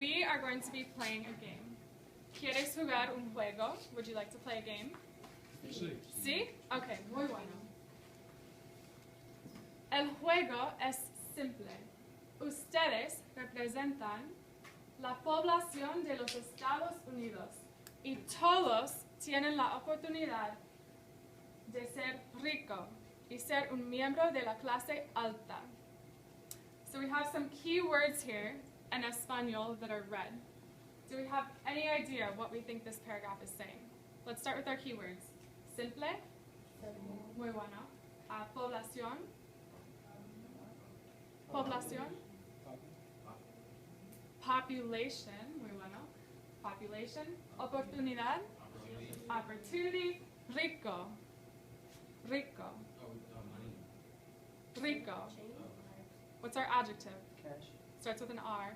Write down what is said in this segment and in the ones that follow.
We are going to be playing a game. ¿Quieres jugar un juego? Would you like to play a game? Sí. ¿Sí? Ok, muy bueno. El juego es simple. Ustedes representan la población de los Estados Unidos y todos tienen la oportunidad de ser rico y ser un miembro de la clase alta. So we have some key words here in Espanol that are red. Do we have any idea what we think this paragraph is saying? Let's start with our keywords. Simple. Muy bueno. Población. Población. Population. Muy bueno. Population. Oportunidad. Opportunity. Rico. Rico. Rico. What's our adjective? Cash. Starts with an R.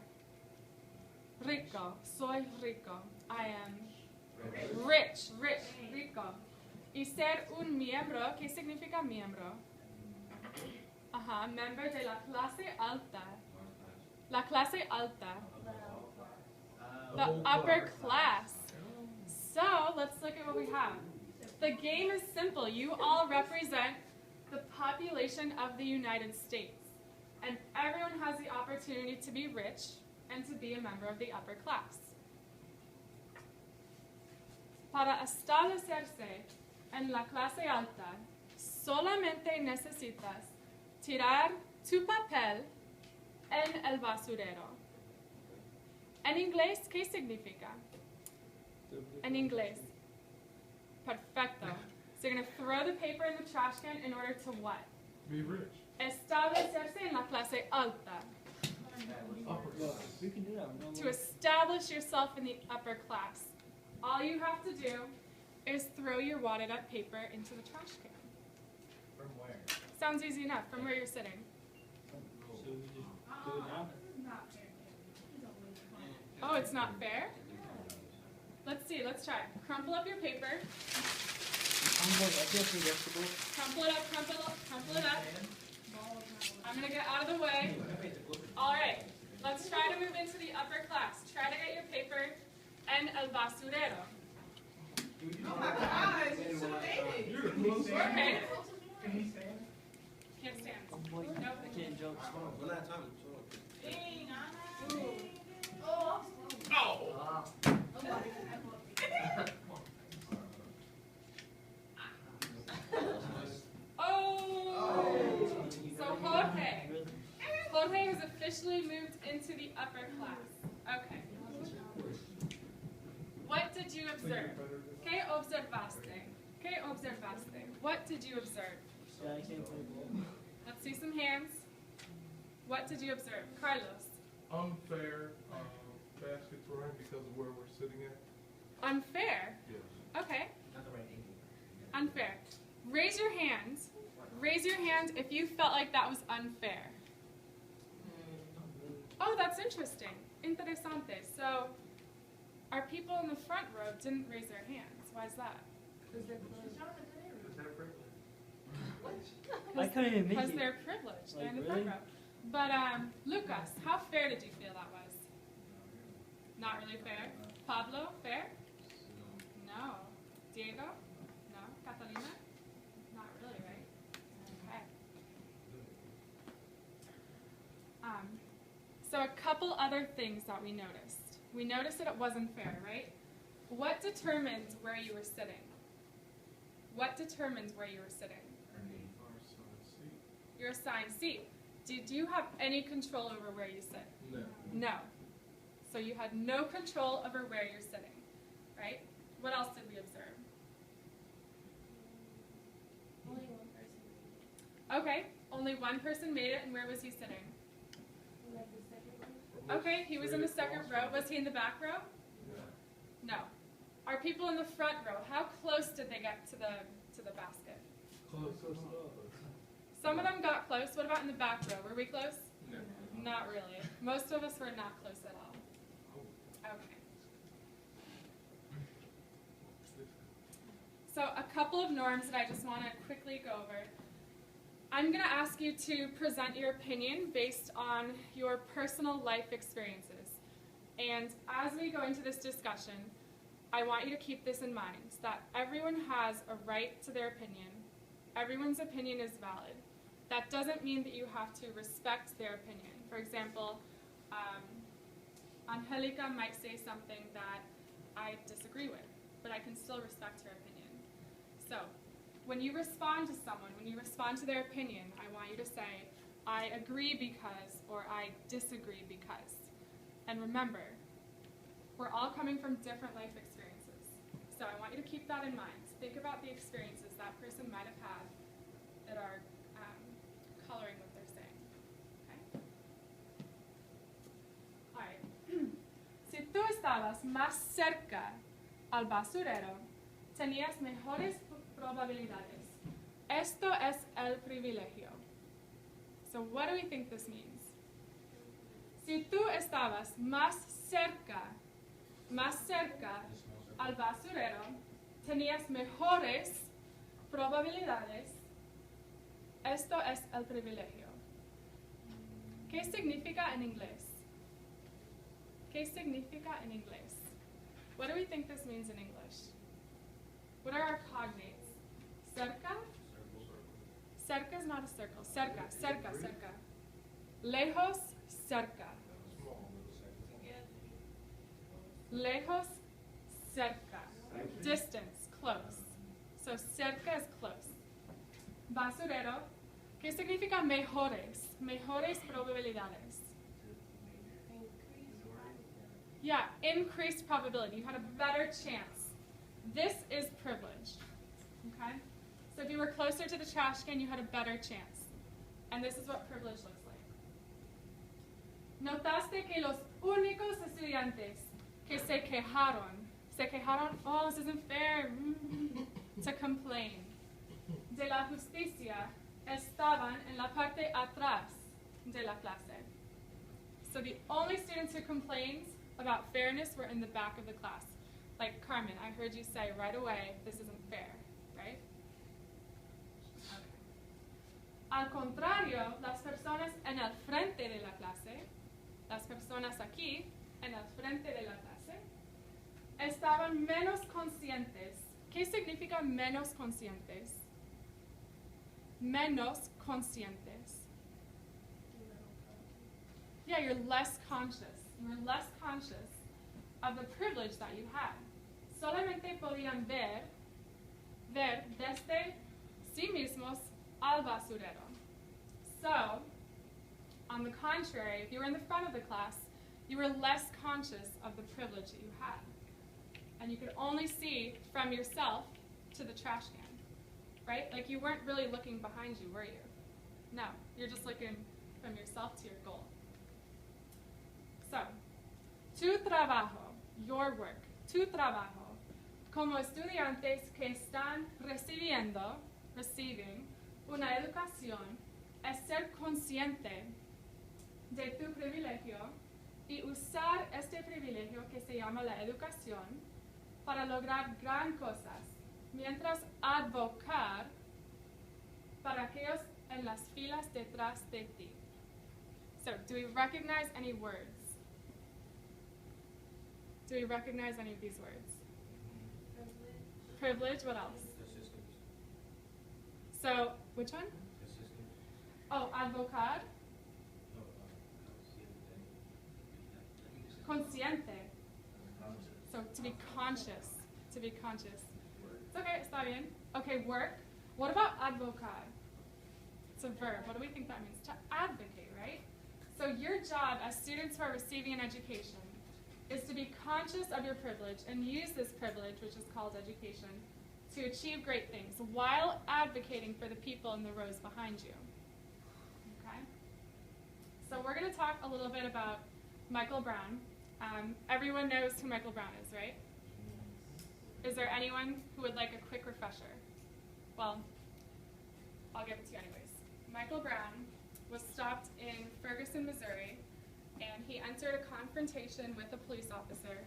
Rico. Soy rico. I am rich. Rich. Rico. Y ser un miembro. ¿Qué significa miembro? Ajá. Member de la clase alta. La clase alta. The upper class. So, let's look at what we have. The game is simple. You all represent the population of the United States. And everyone has the opportunity to be rich and to be a member of the upper class. Para establecerse en la clase alta, solamente necesitas tirar tu papel en el basurero. En inglés, ¿qué significa? En inglés. Perfecto. So you're going to throw the paper in the trash can in order to what? Be rich. Establecerse en la clase alta. We can do that. No, To establish yourself in the upper class. All you have to do is throw your wadded up paper into the trash can. From where? Sounds easy enough, from where you're sitting. So we just do it now? Oh, it's not fair? Let's see, let's try. Crumple up your paper. I feel forgetful. Crumple it up, crumple it up, crumple it up. I'm going to get out of the way. All right, let's try to move into the upper class. Try to get your paper en el basurero. Oh my gosh, you should have made it. You're close. Okay. Can he stand? Can't stand. Oh boy, Nope. I can't jump. One at a time. Oh! So Jorge has officially moved into the upper class. Okay. What did you observe? ¿Qué observaste? ¿Qué observaste? What did you observe? Yeah, I can't play ball. Let's see some hands. What did you observe? Carlos. Unfair basket throwing because of where we're sitting at. Unfair? Yes. Okay. Not the right angle. Unfair. Raise your hand. Raise your hand if you felt like that was unfair. Oh, that's interesting. Interesante. So, our people in the front row didn't raise their hands. Why is that? I couldn't even make Because it. they're privileged. They're Like, in the really? front row. But, Lucas, how fair did you feel that was? Not really fair. Pablo, fair? No. Diego? No. Catalina? Not really, right? Okay. So a couple other things that we noticed. We noticed that it wasn't fair, right? What determines where you were sitting? What determines where you were sitting? Your assigned seat. Did you have any control over where you sit? No. No. So you had no control over where you're sitting, right? What else did we observe? Only one person. Okay, only one person made it, and where was he sitting? Like the second one. Okay, he was in the second row. Was he in the back row? Yeah. No. Our people in the front row, how close did they get to the basket? Close. Some of them got close. What about in the back row? Were we close? No. Not really. Most of us were not close at all. Okay. So a couple of norms that I just want to quickly go over. I'm going to ask you to present your opinion based on your personal life experiences. And as we go into this discussion, I want you to keep this in mind, that everyone has a right to their opinion. Everyone's opinion is valid. That doesn't mean that you have to respect their opinion. For example, Angelica might say something that I disagree with, but I can still respect her opinion. So, when you respond to someone, when you respond to their opinion, I want you to say, I agree because, or I disagree because. And remember, we're all coming from different life experiences. So I want you to keep that in mind. Think about the experiences that person might have had that are coloring what they're saying. Okay? All right. Si tú estabas más cerca al basurero, tenías mejores probabilidades. Esto es el privilegio. So what do we think this means? Si tú estabas más cerca al basurero, tenías mejores probabilidades. Esto es el privilegio. ¿Qué significa en inglés? ¿Qué significa en inglés? What do we think this means in English? What are our cognates? Cerca? Cerca is not a circle. Cerca, cerca, cerca. Lejos, cerca. Lejos, cerca. Distance, close. So cerca is close. Basurero, ¿qué significa mejores? Mejores probabilidades. Yeah, increased probability. You had a better chance. This is privilege. Okay? So if you were closer to the trash can, you had a better chance. And this is what privilege looks like. Notaste que los únicos estudiantes que se quejaron, oh, this isn't fair, to complain, de la justicia, estaban en la parte atrás de la clase. So the only students who complained about fairness were in the back of the class. Like Carmen, I heard you say right away, this isn't fair, right? Okay. Al contrario, las personas en el frente de la clase, las personas aquí, en el frente de la clase, estaban menos conscientes. ¿Qué significa menos conscientes? Menos conscientes. Yeah, you're less conscious. You're less conscious of the privilege that you had. Solamente podían ver desde sí mismos al basurero. So, on the contrary, if you were in the front of the class, you were less conscious of the privilege that you had. And you could only see from yourself to the trash can, right? Like you weren't really looking behind you, were you? No, you're just looking from yourself to your goal. So, tu trabajo, your work, tu trabajo, como estudiantes que están receiving una educación, es ser consciente de tu privilegio y usar este privilegio que se llama la educación para lograr gran cosas, mientras advocar para aquellos en las filas detrás de ti. So, do we recognize any words? Do we recognize any of these words? Privilege, what else? So, which one? Oh, advocar. Consciente. So, to be conscious. To be conscious. It's okay, está bien. Okay, work. What about advocar? It's a verb. What do we think that means? To advocate, right? So, your job as students who are receiving an education is to be conscious of your privilege and use this privilege, which is called education, to achieve great things while advocating for the people in the rows behind you. Okay? So we're going to talk a little bit about Michael Brown. Everyone knows who Michael Brown is, right? Is there anyone who would like a quick refresher? Well, I'll give it to you anyways. Michael Brown was stopped in Ferguson, Missouri, and he entered a confrontation with a police officer,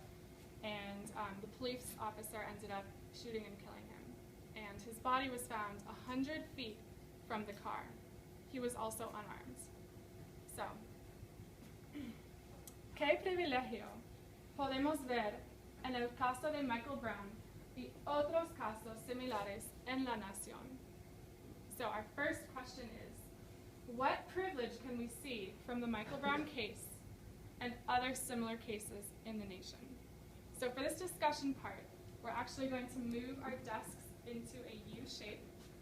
and the police officer ended up shooting and killing him. And his body was found 100 feet from the car. He was also unarmed. So, ¿qué privilegio podemos ver en el caso de Michael Brown y otros casos similares en la nación. So our first question is, what privilege can we see from the Michael Brown case and other similar cases in the nation? So for this discussion part, we're actually going to move our desks into a U shape.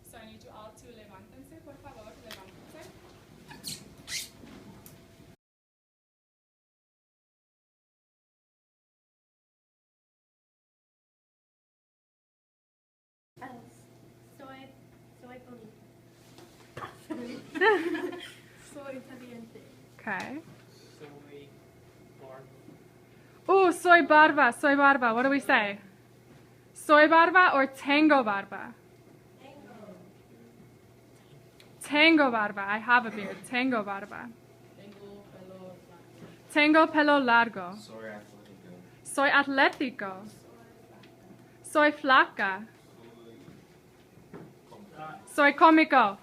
So I need you all to levántense, por favor, levántense. Soy bonita. Soy valiente. Okay. Soy Barb. Ooh, soy barba, soy barba. What do we say? Soy barba or tengo barba? Tengo barba. I have a beard. Tengo barba. Tengo pelo largo. Soy atlético. Soy flaca. Soy cómico.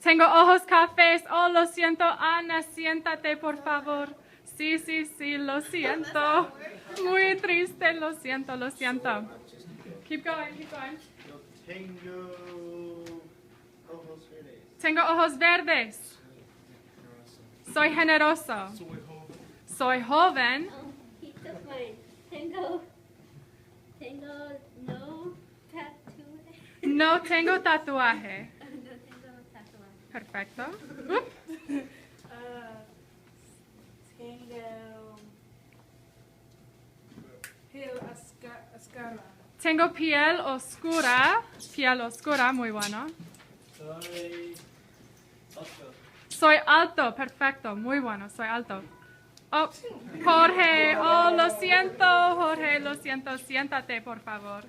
Tengo ojos cafés. Oh, lo siento, Ana, siéntate, por favor. Sí, sí, sí, lo siento. Muy triste, lo siento, lo siento. Keep going, keep going. Tengo ojos verdes. Tengo ojos verdes. Soy generoso. Soy joven. He took mine. Tengo no tattoo. No tengo tatuaje. No tengo tatuaje. Perfecto. Tengo piel oscura. Tengo piel oscura. Piel oscura, muy bueno. Soy alto. Soy alto, perfecto, muy bueno, soy alto. Oh, Jorge, oh, lo siento, Jorge, lo siento, siéntate, por favor.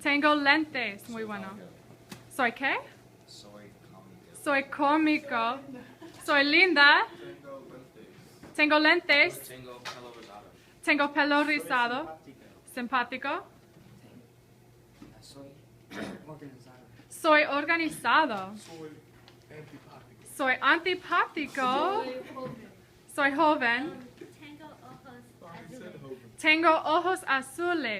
Tengo lentes, muy bueno. ¿Soy qué? Soy cómico. Soy linda. Tengo lentes. Tengo pelo rizado. Simpático. Soy Soy organizado. organizado. Soy antipático. Soy antipático. Soy joven. Tengo ojos He said azules. Hogan. Tengo ojos azules.